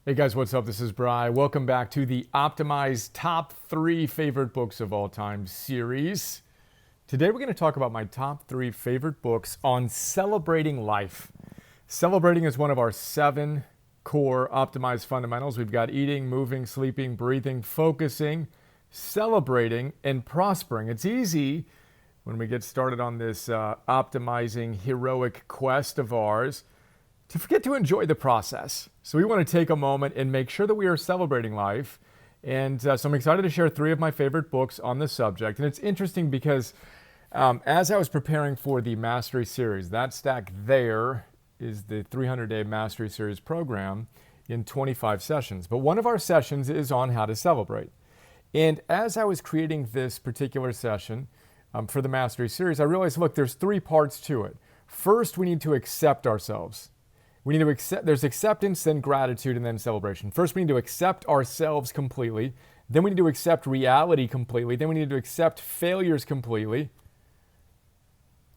Hey guys, what's up? This is Bri. Welcome back to the Optimized Top 3 Favorite Books of All Time series. Today we're going to talk about my top 3 favorite books on celebrating life. Celebrating is one of our 7 core optimized fundamentals. We've got eating, moving, sleeping, breathing, focusing, celebrating, and prospering. It's easy when we get started on this optimizing heroic quest of ours to forget to enjoy the process. So we want to take a moment and make sure that we are celebrating life. And so I'm excited to share 3 of my favorite books on the subject. And it's interesting because as I was preparing for the Mastery Series, that stack there is the 300-day Mastery Series program in 25 sessions. But one of our sessions is on how to celebrate. And as I was creating this particular session for the Mastery Series, I realized, look, there's 3 parts to it. First, we need to accept ourselves. We need to accept, there's acceptance, then gratitude, and then celebration. First, we need to accept ourselves completely. Then we need to accept reality completely. Then we need to accept failures completely,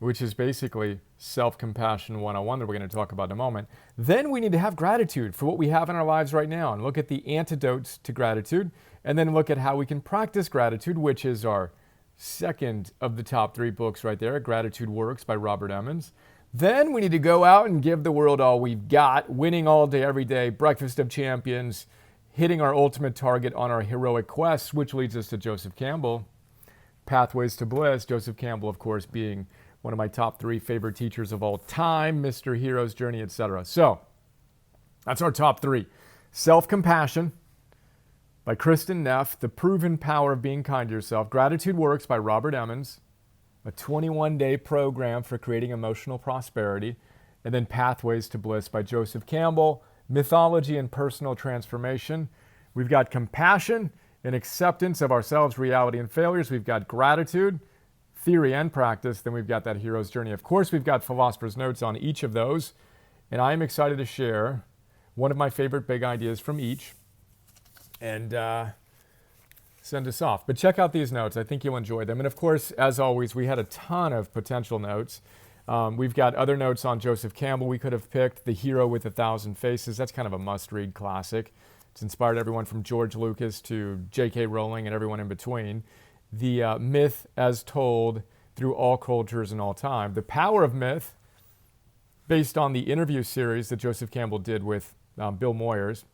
which is basically self-compassion 101 that we're going to talk about in a moment. Then we need to have gratitude for what we have in our lives right now and look at the antidotes to gratitude, and then look at how we can practice gratitude, which is our second of the top 3 books right there, Gratitude Works by Robert Emmons. Then we need to go out and give the world all we've got, winning all day, every day, breakfast of champions, hitting our ultimate target on our heroic quests, which leads us to Joseph Campbell, Pathways to Bliss. Joseph Campbell, of course, being one of my top 3 favorite teachers of all time, Mr. Hero's Journey, etc. So that's our top 3. Self-Compassion by Kristin, Neff, The Proven Power of Being Kind to Yourself. Gratitude Works by Robert Emmons, a 21-day program for creating emotional prosperity, and then Pathways to Bliss by Joseph Campbell, mythology and personal transformation. We've got compassion and acceptance of ourselves, reality, and failures. We've got gratitude, theory and practice. Then we've got that hero's journey. Of course, we've got philosopher's notes on each of those, and I am excited to share one of my favorite big ideas from each and send us off. But check out these notes. I think you'll enjoy them. And of course, as always, we had a ton of potential notes. We've got other notes on Joseph Campbell we could have picked. The Hero with 1,000 Faces. That's kind of a must-read classic. It's inspired everyone from George Lucas to J.K. Rowling and everyone in between. The Myth as Told Through All Cultures and All Time. The Power of Myth, based on the interview series that Joseph Campbell did with Bill Moyers.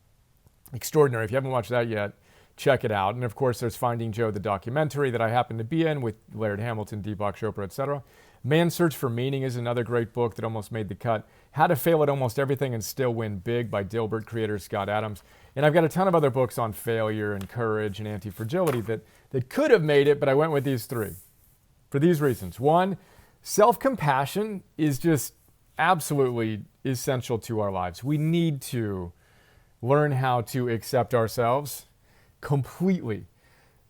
Extraordinary. If you haven't watched that yet, check it out. And of course, there's Finding Joe, the documentary that I happen to be in with Laird Hamilton, Deepak Chopra, etc. Man's Search for Meaning is another great book that almost made the cut. How to Fail at Almost Everything and Still Win Big by Dilbert creator Scott Adams. And I've got a ton of other books on failure and courage and anti-fragility that could have made it, but I went with these 3 for these reasons. 1, self-compassion is just absolutely essential to our lives. We need to learn how to accept ourselves completely.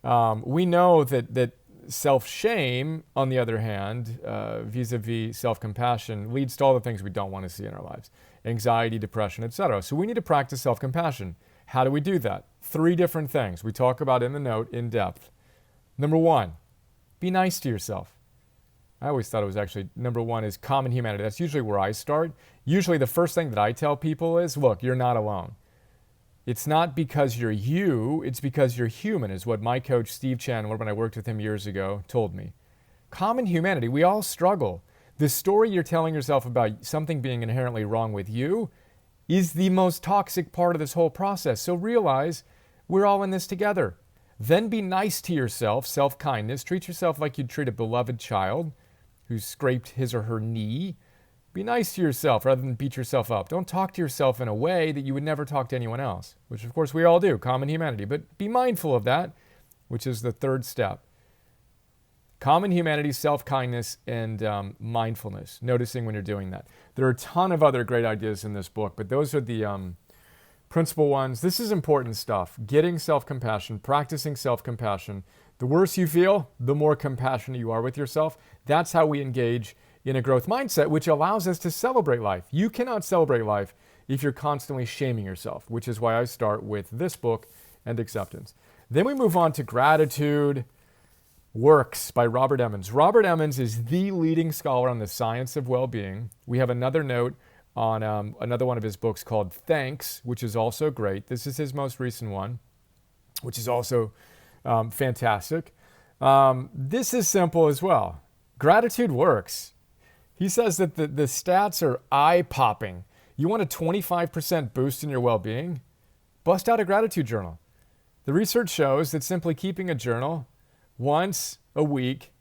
We know that self-shame, on the other hand, vis-a-vis self-compassion, leads to all the things we don't want to see in our lives. Anxiety, depression, etc. So we need to practice self-compassion. How do we do that? 3 different things we talk about in the note in depth. Number 1, be nice to yourself. I always thought it was actually, number 1 is common humanity. That's usually where I start. Usually the first thing that I tell people is, look, you're not alone. It's not because you're you, it's because you're human, is what my coach, Steve Chandler, when I worked with him years ago, told me. Common humanity, we all struggle. The story you're telling yourself about something being inherently wrong with you is the most toxic part of this whole process. So realize we're all in this together. Then be nice to yourself, self-kindness. Treat yourself like you'd treat a beloved child who scraped his or her knee. Be nice to yourself rather than beat yourself up. Don't talk to yourself in a way that you would never talk to anyone else, which of course we all do, common humanity. But be mindful of that, which is the 3rd step. Common humanity, self-kindness, and mindfulness, noticing when you're doing that. There are a ton of other great ideas in this book, but those are the principal ones. This is important stuff. Getting self-compassion, practicing self-compassion. The worse you feel, the more compassionate you are with yourself. That's how we engage in a growth mindset, which allows us to celebrate life. You cannot celebrate life if you're constantly shaming yourself, which is why I start with this book and acceptance. Then we move on to Gratitude Works by Robert Emmons. Robert Emmons is the leading scholar on the science of well-being. We have another note on another one of his books called Thanks, which is also great. This is his most recent one, which is also fantastic. This is simple as well. Gratitude works. He says that the stats are eye-popping. You want a 25% boost in your well-being? Bust out a gratitude journal. The research shows that simply keeping a journal once a week,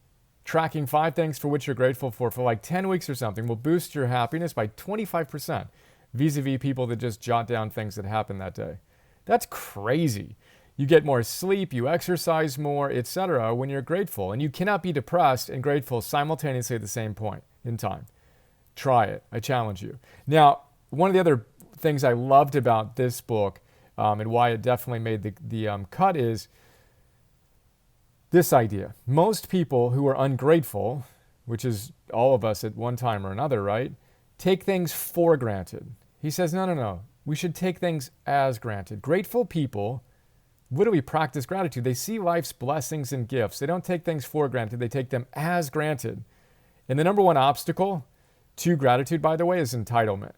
tracking 5 things for which you're grateful for like 10 weeks or something, will boost your happiness by 25% vis-a-vis people that just jot down things that happened that day. That's crazy. You get more sleep, you exercise more, etc. when you're grateful. And you cannot be depressed and grateful simultaneously at the same point in time. Try it. I challenge you. Now, one of the other things I loved about this book and why it definitely made the cut is this idea. Most people who are ungrateful, which is all of us at one time or another, right, take things for granted. He says, no. We should take things as granted. Grateful people literally practice gratitude. They see life's blessings and gifts. They don't take things for granted. They take them as granted. And the number one obstacle to gratitude, by the way, is entitlement.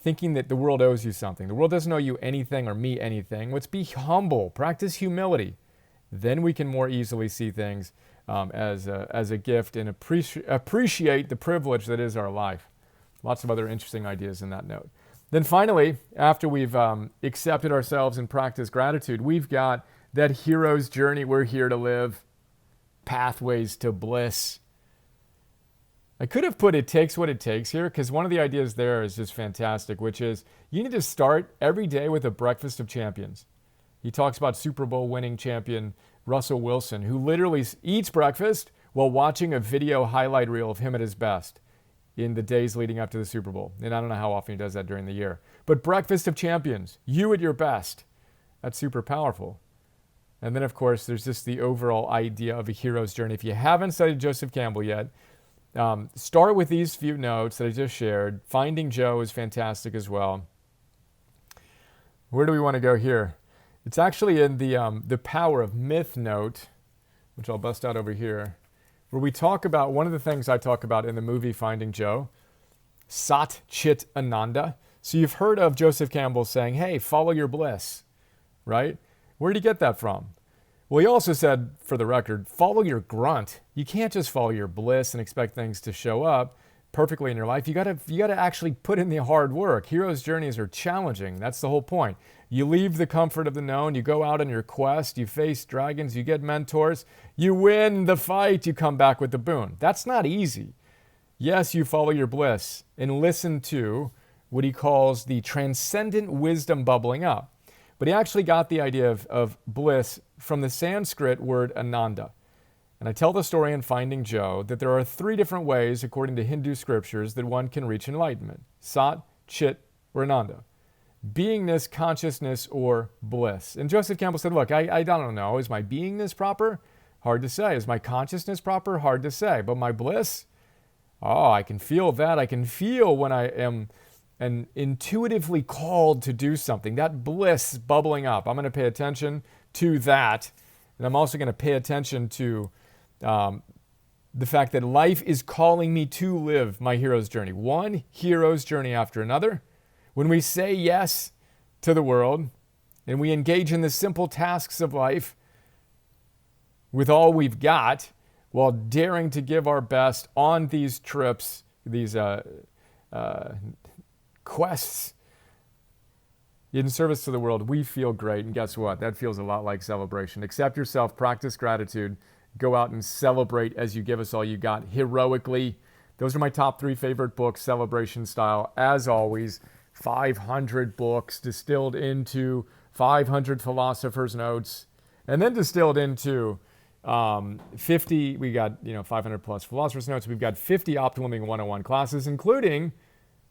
Thinking that the world owes you something. The world doesn't owe you anything or me anything. Let's be humble. Practice humility. Then we can more easily see things as a gift and appreciate the privilege that is our life. Lots of other interesting ideas in that note. Then finally, after we've accepted ourselves and practiced gratitude, we've got that hero's journey we're here to live, pathways to bliss. I could have put it takes what it takes here because one of the ideas there is just fantastic, which is you need to start every day with a breakfast of champions. He talks about Super Bowl winning champion Russell Wilson, who literally eats breakfast while watching a video highlight reel of him at his best in the days leading up to the Super Bowl. And I don't know how often he does that during the year. But breakfast of champions, you at your best. That's super powerful. And then, of course, there's just the overall idea of a hero's journey. If you haven't studied Joseph Campbell yet, start with these few notes that I just shared. Finding Joe is fantastic as well. Where do we want to go here? It's actually in the Power of Myth note, which I'll bust out over here, where we talk about one of the things I talk about in the movie Finding Joe, Sat Chit Ananda. So you've heard of Joseph Campbell saying, hey, follow your bliss, right? Where did he get that from? Well, he also said, for the record, follow your grunt. You can't just follow your bliss and expect things to show up perfectly in your life. You gotta actually put in the hard work. Heroes' journeys are challenging. That's the whole point. You leave the comfort of the known. You go out on your quest. You face dragons. You get mentors. You win the fight. You come back with the boon. That's not easy. Yes, you follow your bliss and listen to what he calls the transcendent wisdom bubbling up. But he actually got the idea of bliss from the Sanskrit word ananda. And I tell the story in Finding Joe that there are 3 different ways, according to Hindu scriptures, that one can reach enlightenment. Sat, Chit, or Ananda. Beingness, consciousness, or bliss. And Joseph Campbell said, look, I don't know. Is my beingness proper? Hard to say. Is my consciousness proper? Hard to say. But my bliss? Oh, I can feel that. I can feel when I am intuitively called to do something. That bliss bubbling up. I'm going to pay attention to that. And I'm also going to pay attention to the fact that life is calling me to live my hero's journey. One hero's journey after another. When we say yes to the world and we engage in the simple tasks of life with all we've got while daring to give our best on these trips, these quests in service to the world, we feel great. And guess what? That feels a lot like celebration. Accept yourself, practice gratitude, go out and celebrate as you give us all you got heroically. Those are my top 3 favorite books, celebration style. As always, 500 books distilled into 500 philosophers' notes, and then distilled into 50. We got 500 plus philosophers' notes. We've got 50 Optimal Living 101 classes, including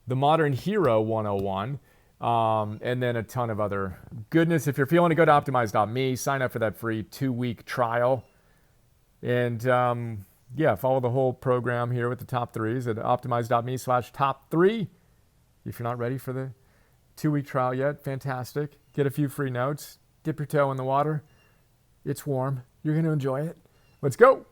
the Modern Hero 101, and then a ton of other goodness. If you're feeling it, go to optimize.me, sign up for that free 2-week trial, and follow the whole program here with the top 3s at optimize.me/top3. If you're not ready for the 2-week trial yet, fantastic. Get a few free notes. Dip your toe in the water. It's warm. You're going to enjoy it. Let's go.